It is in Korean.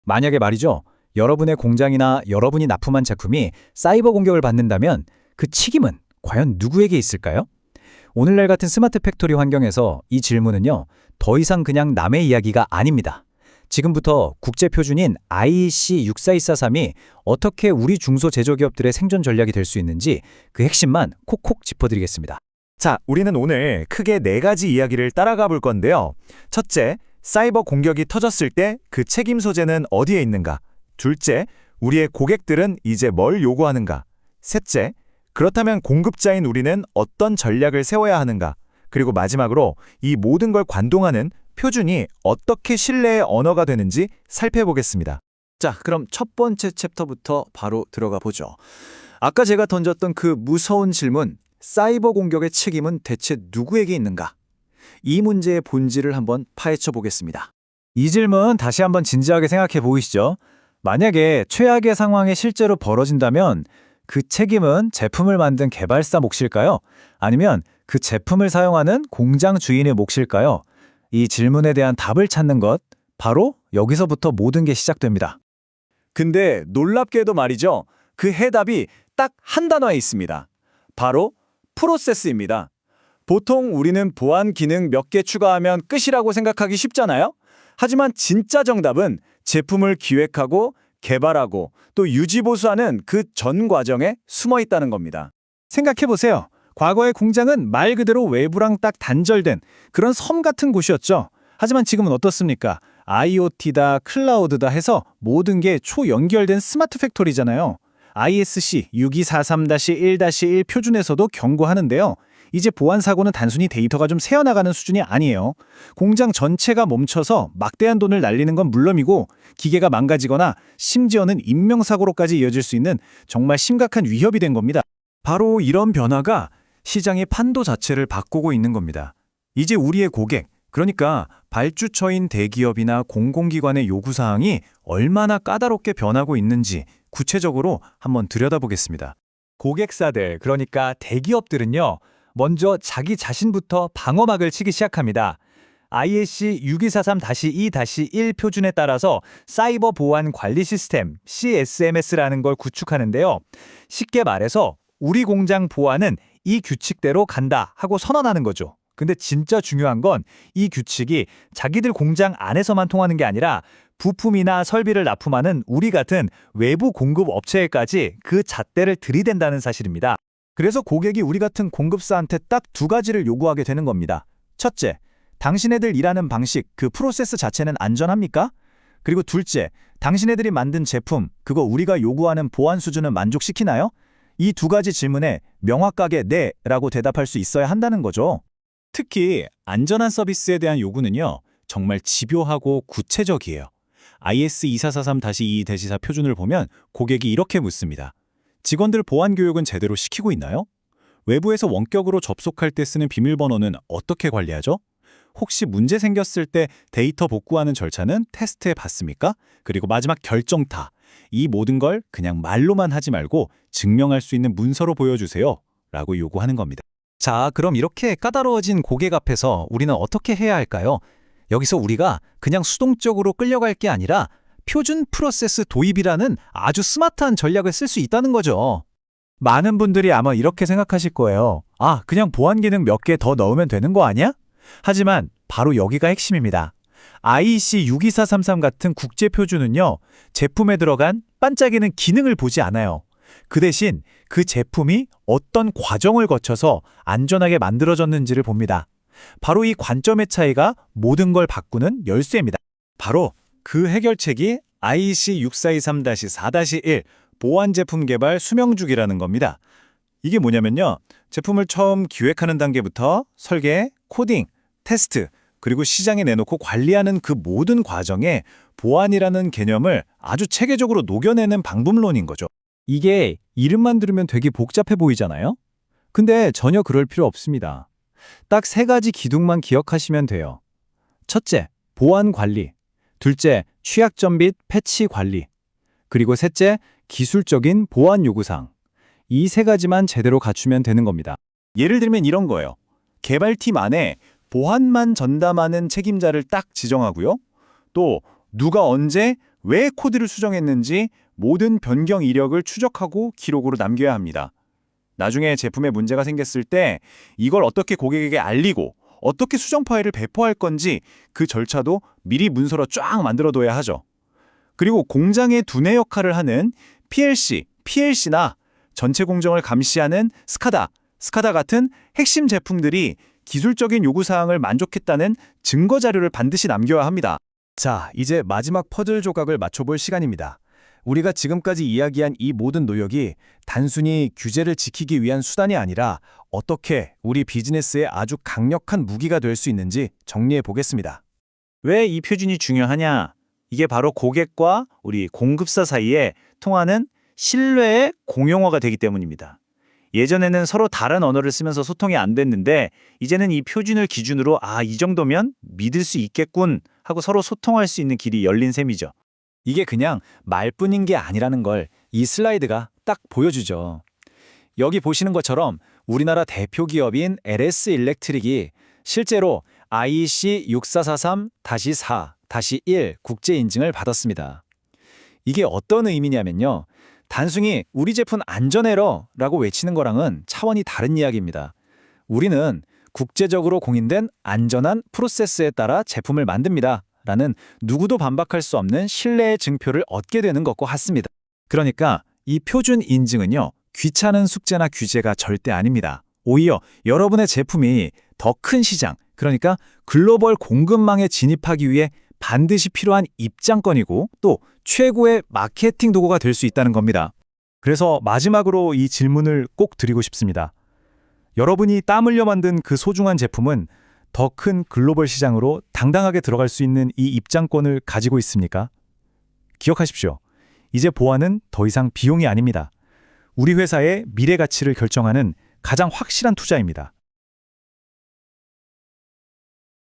만약에 말이죠. 여러분의 공장이나 여러분이 납품한 제품이 사이버 공격을 받는다면 그 책임은 과연 누구에게 있을까요? 오늘날 같은 스마트 팩토리 환경에서 이 질문은요, 더 이상 그냥 남의 이야기가 아닙니다. 지금부터 국제 표준인 IEC 64243이 어떻게 우리 중소제조기업들의 생존 전략이 될 수 있는지 그 핵심만 콕콕 짚어드리겠습니다. 자, 우리는 오늘 크게 4가지 이야기를 따라가 볼 건데요. 첫째, 사이버 공격이 터졌을 때 그 책임 소재는 어디에 있는가? 둘째, 우리의 고객들은 이제 뭘 요구하는가? 셋째, 그렇다면 공급자인 우리는 어떤 전략을 세워야 하는가? 그리고 마지막으로 이 모든 걸 관동하는 표준이 어떻게 신뢰의 언어가 되는지 살펴보겠습니다. 자, 그럼 첫 번째 챕터부터 바로 들어가 보죠. 아까 제가 던졌던 그 무서운 질문, 사이버 공격의 책임은 대체 누구에게 있는가? 이 문제의 본질을 한번 파헤쳐 보겠습니다. 이 질문 다시 한번 진지하게 생각해 보이시죠? 만약에 최악의 상황이 실제로 벌어진다면 그 책임은 제품을 만든 개발사 몫일까요? 아니면 그 제품을 사용하는 공장 주인의 몫일까요? 이 질문에 대한 답을 찾는 것, 바로 여기서부터 모든 게 시작됩니다. 근데 놀랍게도 말이죠. 그 해답이 딱 한 단어에 있습니다. 바로 프로세스입니다. 보통 우리는 보안 기능 몇 개 추가하면 끝이라고 생각하기 쉽잖아요? 하지만 진짜 정답은 제품을 기획하고 개발하고 또 유지보수하는 그 전 과정에 숨어 있다는 겁니다. 생각해보세요. 과거의 공장은 말 그대로 외부랑 딱 단절된 그런 섬 같은 곳이었죠. 하지만 지금은 어떻습니까? IoT다, 클라우드다 해서 모든 게 초연결된 스마트 팩토리잖아요. ISC 6243-1-1 표준에서도 경고하는데요. 이제 보안 사고는 단순히 데이터가 좀 새어나가는 수준이 아니에요. 공장 전체가 멈춰서 막대한 돈을 날리는 건 물론이고 기계가 망가지거나 심지어는 인명사고로까지 이어질 수 있는 정말 심각한 위협이 된 겁니다. 바로 이런 변화가 시장의 판도 자체를 바꾸고 있는 겁니다. 이제 우리의 고객, 그러니까 발주처인 대기업이나 공공기관의 요구사항이 얼마나 까다롭게 변하고 있는지 구체적으로 한번 들여다보겠습니다. 고객사들, 그러니까 대기업들은요, 먼저 자기 자신부터 방어막을 치기 시작합니다. ISC 6243-2-1 표준에 따라서 사이버 보안 관리 시스템 CSMS라는 걸 구축하는데요. 쉽게 말해서 우리 공장 보안은 이 규칙대로 간다 하고 선언하는 거죠. 근데 진짜 중요한 건 이 규칙이 자기들 공장 안에서만 통하는 게 아니라 부품이나 설비를 납품하는 우리 같은 외부 공급 업체에까지 그 잣대를 들이댄다는 사실입니다. 그래서 고객이 우리 같은 공급사한테 딱 2가지를 요구하게 되는 겁니다. 첫째, 당신네들 일하는 방식, 그 프로세스 자체는 안전합니까? 그리고 둘째, 당신네들이 만든 제품, 그거 우리가 요구하는 보안 수준은 만족시키나요? 이 2가지 질문에 명확하게 네 라고 대답할 수 있어야 한다는 거죠. 특히 안전한 서비스에 대한 요구는요, 정말 집요하고 구체적이에요. IS 2443-2-4 표준을 보면 고객이 이렇게 묻습니다. 직원들 보안 교육은 제대로 시키고 있나요? 외부에서 원격으로 접속할 때 쓰는 비밀번호는 어떻게 관리하죠? 혹시 문제 생겼을 때 데이터 복구하는 절차는 테스트해 봤습니까? 그리고 마지막 결정타. 이 모든 걸 그냥 말로만 하지 말고 증명할 수 있는 문서로 보여주세요. 라고 요구하는 겁니다. 자, 그럼 이렇게 까다로워진 고객 앞에서 우리는 어떻게 해야 할까요? 여기서 우리가 그냥 수동적으로 끌려갈 게 아니라 표준 프로세스 도입이라는 아주 스마트한 전략을 쓸 수 있다는 거죠. 많은 분들이 아마 이렇게 생각하실 거예요. 아, 그냥 보안 기능 몇 개 더 넣으면 되는 거 아니야? 하지만 바로 여기가 핵심입니다. IEC 62433 같은 국제 표준은요, 제품에 들어간 반짝이는 기능을 보지 않아요. 그 대신 그 제품이 어떤 과정을 거쳐서 안전하게 만들어졌는지를 봅니다. 바로 이 관점의 차이가 모든 걸 바꾸는 열쇠입니다. 바로 그 해결책이 IEC 6423-4-1 보안 제품 개발 수명주기라는 겁니다. 이게 뭐냐면요, 제품을 처음 기획하는 단계부터 설계, 코딩, 테스트, 그리고 시장에 내놓고 관리하는 그 모든 과정에 보안이라는 개념을 아주 체계적으로 녹여내는 방법론인 거죠. 이게 이름만 들으면 되게 복잡해 보이잖아요? 근데 전혀 그럴 필요 없습니다. 딱 3가지 기둥만 기억하시면 돼요. 첫째, 보안 관리. 둘째, 취약점 및 패치 관리. 그리고 셋째, 기술적인 보안 요구사항. 이 3가지만 제대로 갖추면 되는 겁니다. 예를 들면 이런 거예요. 개발팀 안에 보안만 전담하는 책임자를 딱 지정하고요. 또 누가 언제 왜 코드를 수정했는지 모든 변경 이력을 추적하고 기록으로 남겨야 합니다. 나중에 제품에 문제가 생겼을 때 이걸 어떻게 고객에게 알리고 어떻게 수정 파일을 배포할 건지 그 절차도 미리 문서로 쫙 만들어둬야 하죠. 그리고 공장의 두뇌 역할을 하는 PLC, PLC나 전체 공정을 감시하는 스카다 같은 핵심 제품들이 기술적인 요구사항을 만족했다는 증거 자료를 반드시 남겨야 합니다. 자, 이제 마지막 퍼즐 조각을 맞춰볼 시간입니다. 우리가 지금까지 이야기한 이 모든 노력이 단순히 규제를 지키기 위한 수단이 아니라 어떻게 우리 비즈니스에 아주 강력한 무기가 될 수 있는지 정리해 보겠습니다. 왜 이 표준이 중요하냐? 이게 바로 고객과 우리 공급사 사이에 통하는 신뢰의 공용어가 되기 때문입니다. 예전에는 서로 다른 언어를 쓰면서 소통이 안 됐는데 이제는 이 표준을 기준으로 이 정도면 믿을 수 있겠군 하고 서로 소통할 수 있는 길이 열린 셈이죠. 이게 그냥 말뿐인 게 아니라는 걸 이 슬라이드가 딱 보여주죠. 여기 보시는 것처럼 우리나라 대표 기업인 LS 일렉트릭이 실제로 IEC 6443-4-1 국제 인증을 받았습니다. 이게 어떤 의미냐면요. 단순히 우리 제품 안전에러라고 외치는 거랑은 차원이 다른 이야기입니다. 우리는 국제적으로 공인된 안전한 프로세스에 따라 제품을 만듭니다. 라는 누구도 반박할 수 없는 신뢰의 증표를 얻게 되는 것과 같습니다. 그러니까 이 표준 인증은요. 귀찮은 숙제나 규제가 절대 아닙니다. 오히려 여러분의 제품이 더 큰 시장, 그러니까 글로벌 공급망에 진입하기 위해 반드시 필요한 입장권이고 또 최고의 마케팅 도구가 될 수 있다는 겁니다. 그래서 마지막으로 이 질문을 꼭 드리고 싶습니다. 여러분이 땀 흘려 만든 그 소중한 제품은 더 큰 글로벌 시장으로 당당하게 들어갈 수 있는 이 입장권을 가지고 있습니까? 기억하십시오. 이제 보안은 더 이상 비용이 아닙니다. 우리 회사의 미래 가치를 결정하는 가장 확실한 투자입니다.